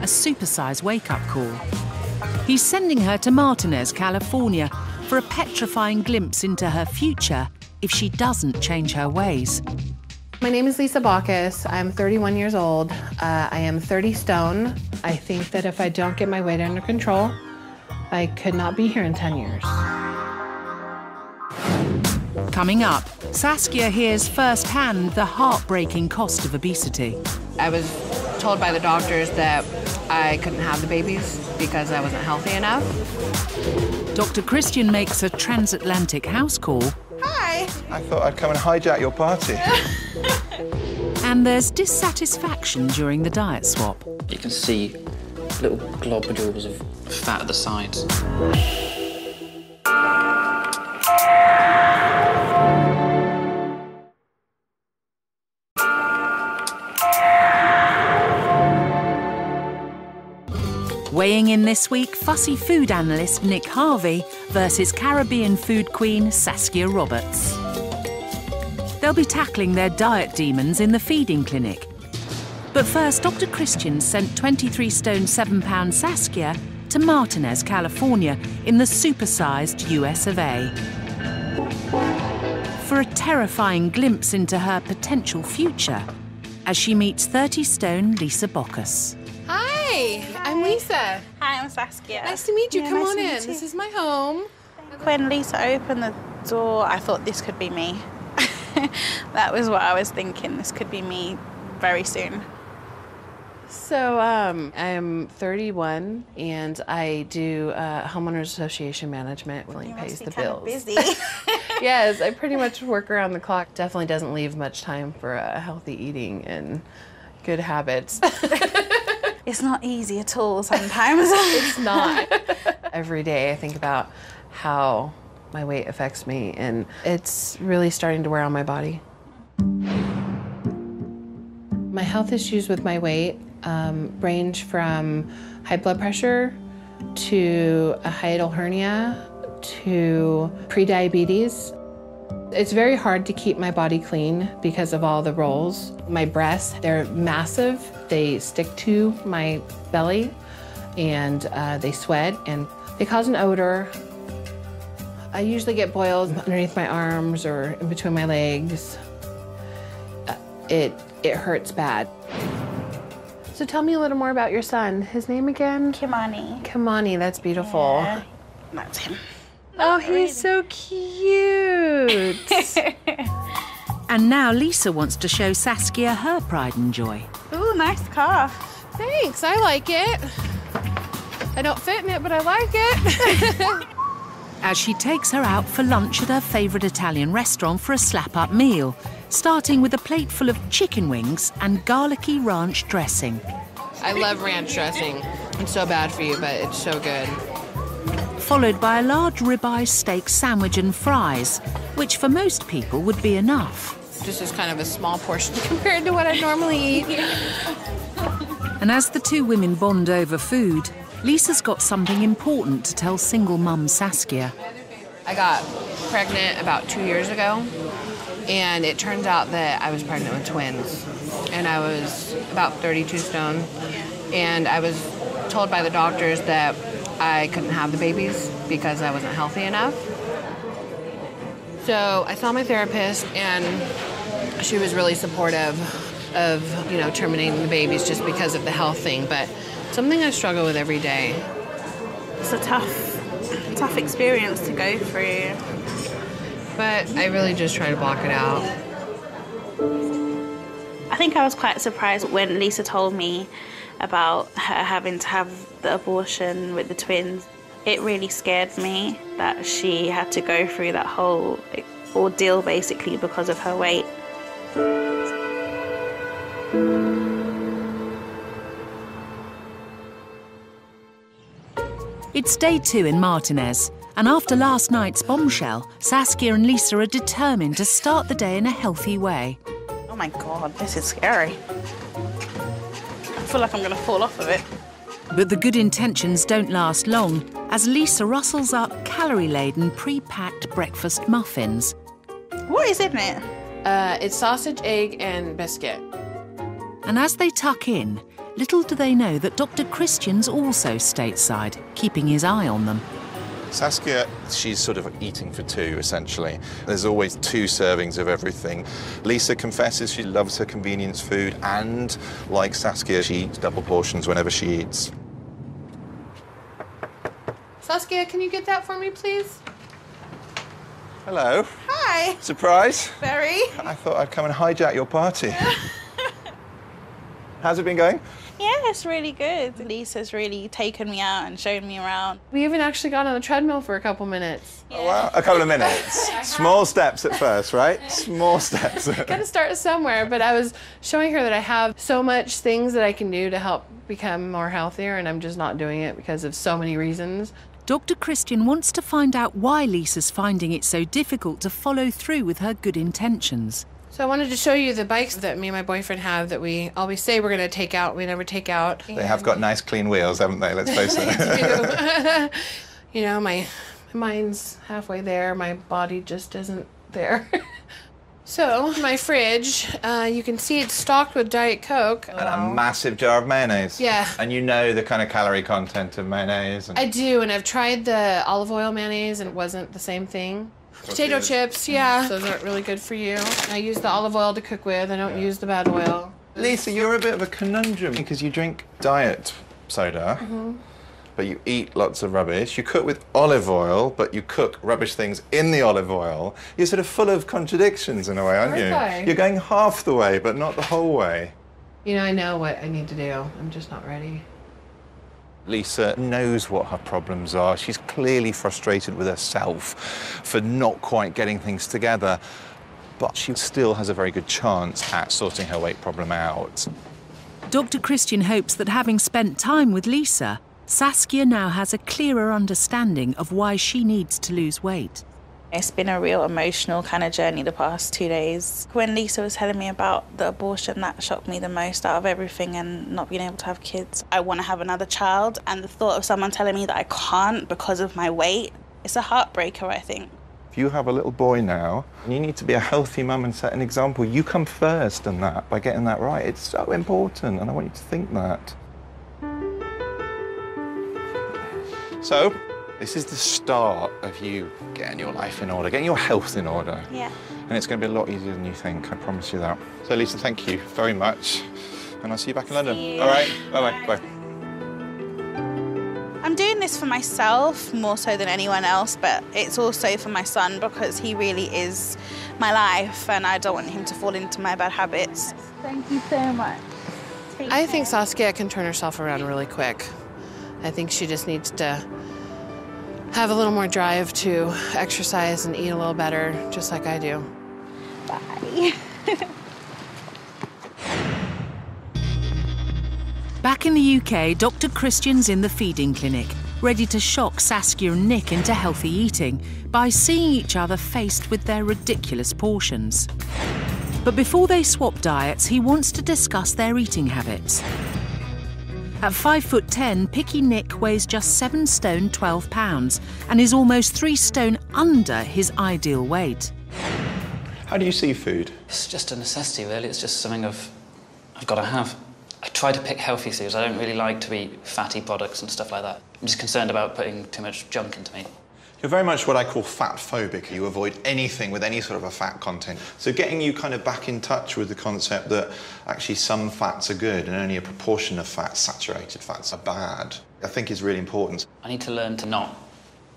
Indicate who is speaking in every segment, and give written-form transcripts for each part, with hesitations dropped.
Speaker 1: a Supersize wake-up call. He's sending her to Martinez, California, for a petrifying glimpse into her future if she doesn't change her ways.
Speaker 2: My name is Lisa Bacchus. I'm 31 years old. I am 30 stone. I think that if I don't get my weight under control, I could not be here in 10 years.
Speaker 1: Coming up, Saskia hears firsthand the heartbreaking cost of obesity.
Speaker 2: I was told by the doctors that I couldn't have the babies because I wasn't healthy enough.
Speaker 1: Dr. Christian makes a transatlantic house call.
Speaker 3: Hi. I thought I'd come and hijack your party.
Speaker 1: And there's dissatisfaction during the diet swap.
Speaker 4: You can see little globules of fat at the sides.
Speaker 1: Weighing in this week, fussy food analyst Nick Harvey versus Caribbean food queen Saskia Roberts. They'll be tackling their diet demons in the feeding clinic. But first, Dr. Christian sent 23 stone 7 pound Saskia to Martinez, California in the supersized US of A. For a terrifying glimpse into her potential future as she meets 30 stone Lisa Bacchus.
Speaker 2: Hi, I'm Lisa.
Speaker 5: Hi, I'm Saskia.
Speaker 2: Nice to meet you.
Speaker 5: Yeah,
Speaker 2: Come
Speaker 5: nice
Speaker 2: on
Speaker 5: to meet
Speaker 2: in.
Speaker 5: you.
Speaker 2: This is my home.
Speaker 5: When Lisa opened the door, I thought this could be me. That was what I was thinking. This could be me very soon.
Speaker 2: So I'm 31 and I do homeowners association management. Really pays the bills.
Speaker 5: Busy.
Speaker 2: Yes, I pretty much work around the clock. Definitely doesn't leave much time for healthy eating and good habits.
Speaker 5: It's not easy at all sometimes.
Speaker 2: It's not. Every day I think about how my weight affects me, and it's really starting to wear on my body. My health issues with my weight range from high blood pressure to a hiatal hernia to prediabetes. It's very hard to keep my body clean because of all the rolls. My breasts, they're massive. They stick to my belly and they sweat and they cause an odor. I usually get boils underneath my arms or in between my legs. It hurts bad. So tell me a little more about your son. His name again?
Speaker 5: Kimani.
Speaker 2: Kimani, that's beautiful.
Speaker 5: Yeah, that's him.
Speaker 2: Oh, he's so cute.
Speaker 1: And now Lisa wants to show Saskia her pride and joy.
Speaker 5: Ooh, nice car.
Speaker 2: Thanks, I like it. I don't fit in it, but I like it.
Speaker 1: As she takes her out for lunch at her favourite Italian restaurant for a slap-up meal, starting with a plate full of chicken wings and garlicky ranch dressing.
Speaker 2: I love ranch dressing. It's so bad for you, but it's so good.
Speaker 1: Followed by a large ribeye steak sandwich and fries, which for most people would be enough.
Speaker 2: This is kind of a small portion compared to what I normally eat.
Speaker 1: And as the two women bond over food, Lisa's got something important to tell single mum Saskia.
Speaker 2: I got pregnant about 2 years ago, and it turns out that I was pregnant with twins. And I was about 32 stone, and I was told by the doctors that I couldn't have the babies because I wasn't healthy enough. So I saw my therapist, and she was really supportive of, terminating the babies just because of the health thing, but something I struggle with every day.
Speaker 5: It's a tough experience to go through.
Speaker 2: But I really just try to block it out.
Speaker 5: I think I was quite surprised when Lisa told me about her having to have the abortion with the twins. It really scared me that she had to go through that whole ordeal basically because of her weight.
Speaker 1: It's day 2 in Martinez, and after last night's bombshell, Saskia and Lisa are determined to start the day in a healthy way.
Speaker 5: Oh my God, this is scary. I feel like I'm going to fall off of it.
Speaker 1: But the good intentions don't last long, as Lisa rustles up calorie-laden, pre-packed breakfast muffins.
Speaker 5: What is in it?
Speaker 2: It's sausage, egg, and biscuit.
Speaker 1: And as they tuck in, Little do they know that Dr. Christian's also stateside, keeping his eye on them.
Speaker 3: Saskia, she's sort of eating for two, essentially. There's always 2 servings of everything. Lisa confesses she loves her convenience food, and, like Saskia, she eats double portions whenever she eats.
Speaker 2: Saskia, can you get that for me, please?
Speaker 3: Hello.
Speaker 5: Hi.
Speaker 3: Surprise?
Speaker 5: Very.
Speaker 3: I thought I'd come and hijack your party. How's it been going?
Speaker 5: Yeah, it's really good. Lisa's really taken me out and shown me around.
Speaker 2: We even actually got on the treadmill for a couple minutes.
Speaker 3: Oh, wow. A couple of minutes. Small steps at first, right? Small steps.
Speaker 2: Gotta start somewhere, but I was showing her that I have so much things that I can do to help become more healthier, and I'm just not doing it because of so many reasons.
Speaker 1: Dr. Christian wants to find out why Lisa's finding it so difficult to follow through with her good intentions.
Speaker 2: So I wanted to show you the bikes that me and my boyfriend have that we always say we're going to take out, we never take out.
Speaker 3: They have got nice clean wheels, haven't they? Let's face it.
Speaker 2: They do. You know, my mind's halfway there, my body just isn't there. So, my fridge, you can see it's stocked with Diet Coke.
Speaker 3: And a massive jar of mayonnaise.
Speaker 2: Yeah.
Speaker 3: And you know the kind of calorie content of mayonnaise. And...
Speaker 2: I do, and I've tried the olive oil mayonnaise and it wasn't the same thing. Potato chips, yeah. Those aren't really good for you. I use the olive oil to cook with. I don't use the bad oil.
Speaker 3: Lisa, you're a bit of a conundrum because you drink diet soda, but you eat lots of rubbish. You cook with olive oil, but you cook rubbish things in the olive oil. You're sort of full of contradictions in a way, aren't you? You're going half the way, but not the whole way.
Speaker 2: You know, I know what I need to do. I'm just not ready.
Speaker 3: Lisa knows what her problems are. She's clearly frustrated with herself for not quite getting things together, but she still has a very good chance at sorting her weight problem out.
Speaker 1: Dr. Christian hopes that having spent time with Lisa, Saskia now has a clearer understanding of why she needs to lose weight.
Speaker 5: It's been a real emotional kind of journey the past 2 days. When Lisa was telling me about the abortion, that shocked me the most out of everything, and not being able to have kids. I want to have another child, and the thought of someone telling me that I can't because of my weight, it's a heartbreaker, I think.
Speaker 3: If you have a little boy now, you need to be a healthy mum and set an example. You come first in that, by getting that right. It's so important, and I want you to think that. So, this is the start of you getting your life in order, getting your health in order.
Speaker 5: Yeah.
Speaker 3: And it's going to be a lot easier than you think, I promise you that. So, Lisa, thank you very much. And I'll see you back in London.
Speaker 5: See you.
Speaker 3: All right? Bye-bye. Bye.
Speaker 5: I'm doing this for myself more so than anyone else, but it's also for my son because he really is my life and I don't want him to fall into my bad habits. Thank you so much.
Speaker 2: I think Saskia can turn herself around really quick. I think she just needs to have a little more drive to exercise and eat a little better, just like I do.
Speaker 5: Bye.
Speaker 1: Back in the UK, Dr. Christian's in the feeding clinic, ready to shock Saskia and Nick into healthy eating by seeing each other faced with their ridiculous portions. But before they swap diets, he wants to discuss their eating habits. At 5'10", picky Nick weighs just 7 stone 12 pounds and is almost 3 stone under his ideal weight.
Speaker 3: How do you see food?
Speaker 4: It's just a necessity, really. It's just something I've got to have. I try to pick healthy foods. I don't really like to eat fatty products and stuff like that. I'm just concerned about putting too much junk into me.
Speaker 3: You're very much what I call fat phobic. You avoid anything with any sort of a fat content. So getting you kind of back in touch with the concept that actually some fats are good and only a proportion of fats, saturated fats, are bad, I think is really important.
Speaker 4: I need to learn to not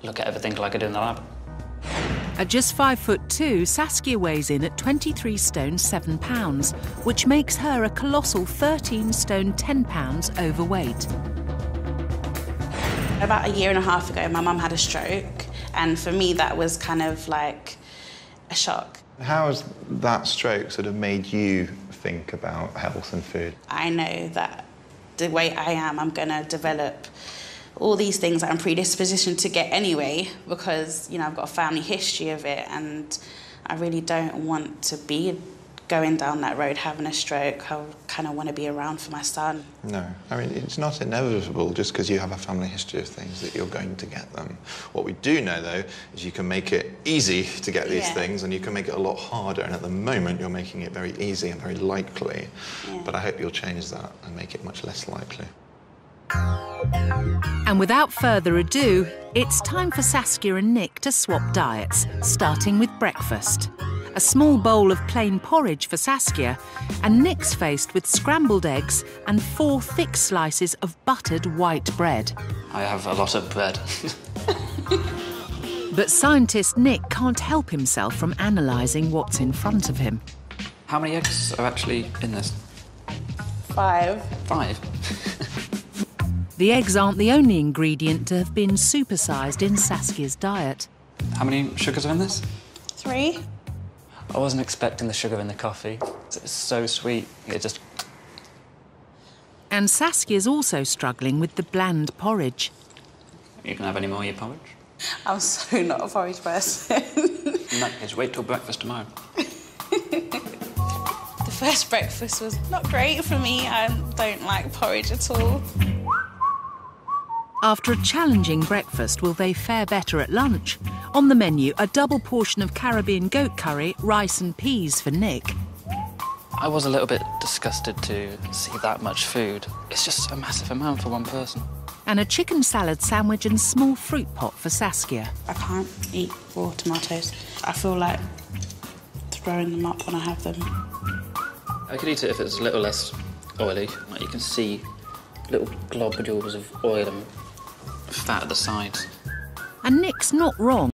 Speaker 4: look at everything like I do in the lab.
Speaker 1: At just 5'2", Saskia weighs in at 23 stone 7 pounds, which makes her a colossal 13 stone 10 pounds overweight.
Speaker 5: About a year and a half ago, my mum had a stroke, and for me that was kind of like a shock.
Speaker 3: How has that stroke sort of made you think about health and food?
Speaker 5: I know that the way I am, I'm gonna develop all these things that I'm predispositioned to get anyway, because, you know, I've got a family history of it, and I really don't want to
Speaker 6: going down that road, having a stroke. I kind of want to be around for my son.
Speaker 3: No, I mean, it's not inevitable just because you have a family history of things that you're going to get them. What we do know, though, is you can make it easy to get these things, and you can make it a lot harder, and at the moment you're making it very easy and very likely. But I hope you'll change that and make it much less likely.
Speaker 1: And without further ado, it's time for Saskia and Nick to swap diets, starting with breakfast. A small bowl of plain porridge for Saskia, and Nick's faced with scrambled eggs and 4 thick slices of buttered white bread.
Speaker 4: I have a lot of bread.
Speaker 1: But scientist Nick can't help himself from analysing what's in front of him.
Speaker 4: How many eggs are actually in this?
Speaker 6: 5.
Speaker 4: 5?
Speaker 1: The eggs aren't the only ingredient to have been supersized in Saskia's diet.
Speaker 4: How many sugars are in this?
Speaker 6: 3.
Speaker 4: I wasn't expecting the sugar in the coffee. It's so sweet. It just...
Speaker 1: And Saskia's also struggling with the bland porridge.
Speaker 4: You can have any more of your porridge?
Speaker 6: I'm so not a porridge person.
Speaker 4: In that case, wait till breakfast tomorrow.
Speaker 6: The first breakfast was not great for me. I don't like porridge at all.
Speaker 1: After a challenging breakfast, will they fare better at lunch? On the menu, a double portion of Caribbean goat curry, rice and peas for Nick.
Speaker 4: I was a little bit disgusted to see that much food. It's just a massive amount for one person.
Speaker 1: And a chicken salad sandwich and small fruit pot for Saskia.
Speaker 6: I can't eat raw tomatoes. I feel like throwing them up when I have them.
Speaker 4: I could eat it if it's a little less oily. Like you can see little globules of oil and fat at the sides.
Speaker 1: And Nick's not wrong.